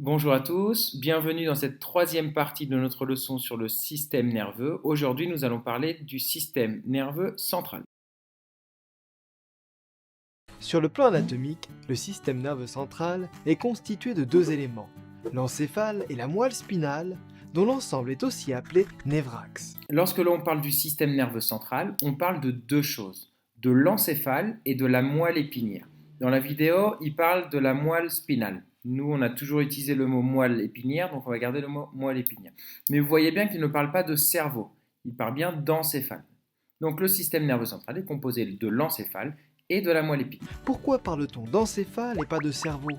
Bonjour à tous, bienvenue dans cette troisième partie de notre leçon sur le système nerveux. Aujourd'hui, nous allons parler du système nerveux central. Sur le plan anatomique, le système nerveux central est constitué de deux éléments, l'encéphale et la moelle spinale, dont l'ensemble est aussi appelé névrax. Lorsque l'on parle du système nerveux central, on parle de deux choses, de l'encéphale et de la moelle épinière. Dans la vidéo, il parle de la moelle spinale. Nous, on a toujours utilisé le mot moelle épinière, donc on va garder le mot moelle épinière. Mais vous voyez bien qu'il ne parle pas de cerveau, il parle bien d'encéphale. Donc le système nerveux central est composé de l'encéphale et de la moelle épinière. Pourquoi parle-t-on d'encéphale et pas de cerveau?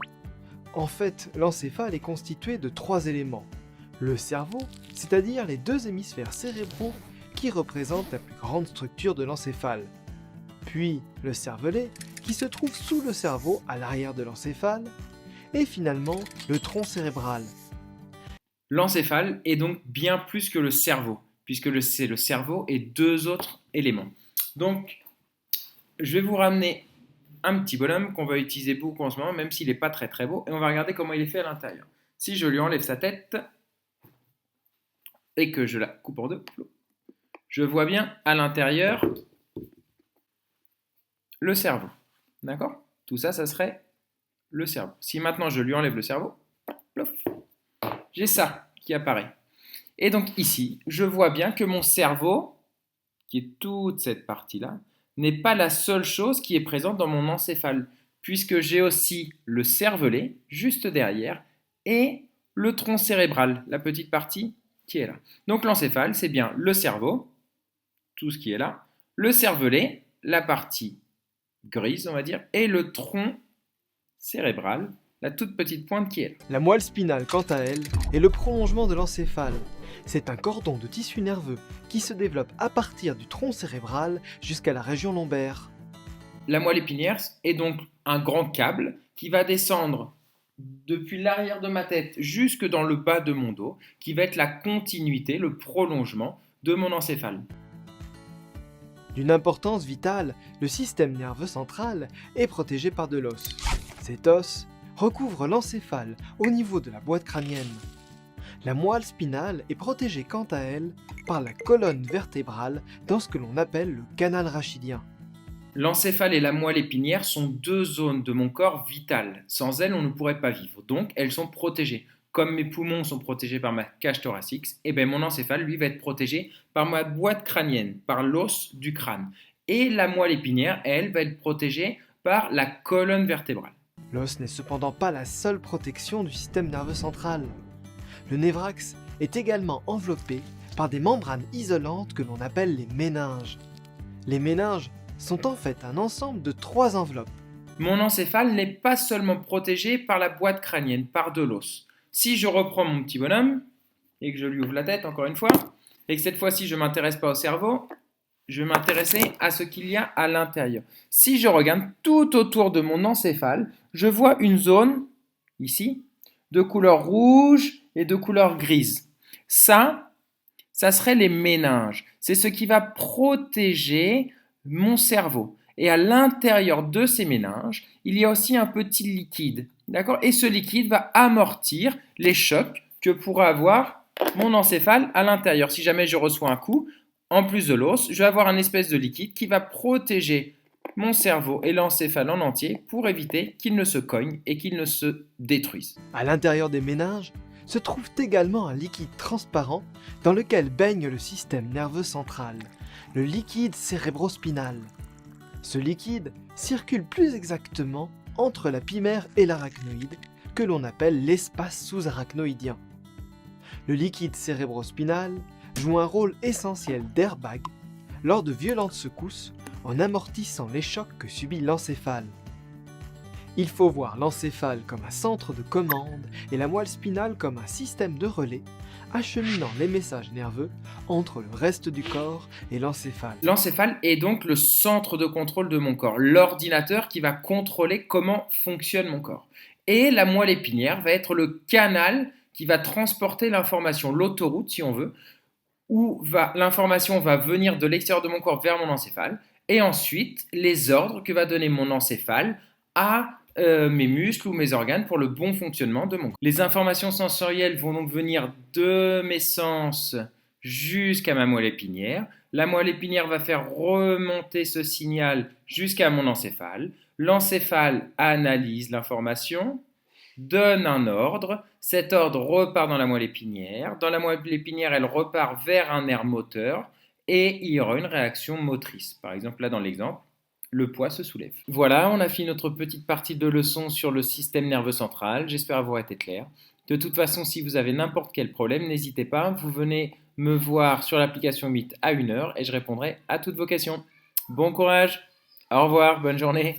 En fait, l'encéphale est constitué de trois éléments. Le cerveau, c'est-à-dire les deux hémisphères cérébraux qui représentent la plus grande structure de l'encéphale. Puis le cervelet, qui se trouve sous le cerveau à l'arrière de l'encéphale. Et finalement, le tronc cérébral. L'encéphale est donc bien plus que le cerveau, puisque c'est le cerveau et deux autres éléments. Donc, je vais vous ramener un petit bonhomme qu'on va utiliser beaucoup en ce moment, même s'il n'est pas très très beau, et on va regarder comment il est fait à l'intérieur. Si je lui enlève sa tête et que je la coupe en deux, je vois bien à l'intérieur le cerveau. D'accord? Tout ça, ça serait le cerveau. Si maintenant je lui enlève le cerveau, plof, j'ai ça qui apparaît. Et donc ici, je vois bien que mon cerveau, qui est toute cette partie-là, n'est pas la seule chose qui est présente dans mon encéphale, puisque j'ai aussi le cervelet, juste derrière, et le tronc cérébral, la petite partie qui est là. Donc l'encéphale, c'est bien le cerveau, tout ce qui est là, le cervelet, la partie grise, on va dire, et le tronc cérébral, la toute petite pointe qui est là. La moelle spinale, quant à elle, est le prolongement de l'encéphale. C'est un cordon de tissu nerveux qui se développe à partir du tronc cérébral jusqu'à la région lombaire. La moelle épinière est donc un grand câble qui va descendre depuis l'arrière de ma tête jusque dans le bas de mon dos, qui va être la continuité, le prolongement de mon encéphale. D'une importance vitale, le système nerveux central est protégé par de l'os. Cet os recouvre l'encéphale au niveau de la boîte crânienne. La moelle spinale est protégée quant à elle par la colonne vertébrale dans ce que l'on appelle le canal rachidien. L'encéphale et la moelle épinière sont deux zones de mon corps vitales. Sans elles, on ne pourrait pas vivre. Donc, elles sont protégées. Comme mes poumons sont protégés par ma cage thoracique, et bien mon encéphale, lui, va être protégé par ma boîte crânienne, par l'os du crâne. Et la moelle épinière, elle, va être protégée par la colonne vertébrale. L'os n'est cependant pas la seule protection du système nerveux central. Le névrax est également enveloppé par des membranes isolantes que l'on appelle les méninges. Les méninges sont en fait un ensemble de trois enveloppes. Mon encéphale n'est pas seulement protégé par la boîte crânienne, par de l'os. Si je reprends mon petit bonhomme, et que je lui ouvre la tête encore une fois, et que cette fois-ci je ne m'intéresse pas au cerveau, je vais m'intéresser à ce qu'il y a à l'intérieur. Si je regarde tout autour de mon encéphale, je vois une zone, ici, de couleur rouge et de couleur grise. Ça serait les méninges. C'est ce qui va protéger mon cerveau. Et à l'intérieur de ces méninges, il y a aussi un petit liquide. D'accord? Et ce liquide va amortir les chocs que pourra avoir mon encéphale à l'intérieur. Si jamais je reçois un coup, en plus de l'os, je vais avoir un espèce de liquide qui va protéger mon cerveau et l'encéphale en entier pour éviter qu'il ne se cogne et qu'il ne se détruise. À l'intérieur des méninges se trouve également un liquide transparent dans lequel baigne le système nerveux central, le liquide cérébrospinal. Ce liquide circule plus exactement entre la pymère et l'arachnoïde, que l'on appelle l'espace sous-arachnoïdien. Le liquide cérébrospinal joue un rôle essentiel d'airbag lors de violentes secousses en amortissant les chocs que subit l'encéphale. Il faut voir l'encéphale comme un centre de commande et la moelle spinale comme un système de relais acheminant les messages nerveux entre le reste du corps et l'encéphale. L'encéphale est donc le centre de contrôle de mon corps, l'ordinateur qui va contrôler comment fonctionne mon corps. Et la moelle épinière va être le canal qui va transporter l'information, l'autoroute si on veut, où l'information va venir de l'extérieur de mon corps vers mon encéphale, et ensuite les ordres que va donner mon encéphale à mes muscles ou mes organes pour le bon fonctionnement de mon corps. Les informations sensorielles vont donc venir de mes sens jusqu'à ma moelle épinière. La moelle épinière va faire remonter ce signal jusqu'à mon encéphale. L'encéphale analyse l'information, donne un ordre. Cet ordre repart dans la moelle épinière. Dans la moelle épinière, elle repart vers un nerf moteur et il y aura une réaction motrice. Par exemple, là dans l'exemple, le poids se soulève. Voilà, on a fini notre petite partie de leçon sur le système nerveux central. J'espère avoir été clair. De toute façon, si vous avez n'importe quel problème, n'hésitez pas. Vous venez me voir sur l'application Meet à 1 heure et je répondrai à toutes vos questions. Bon courage, au revoir, bonne journée.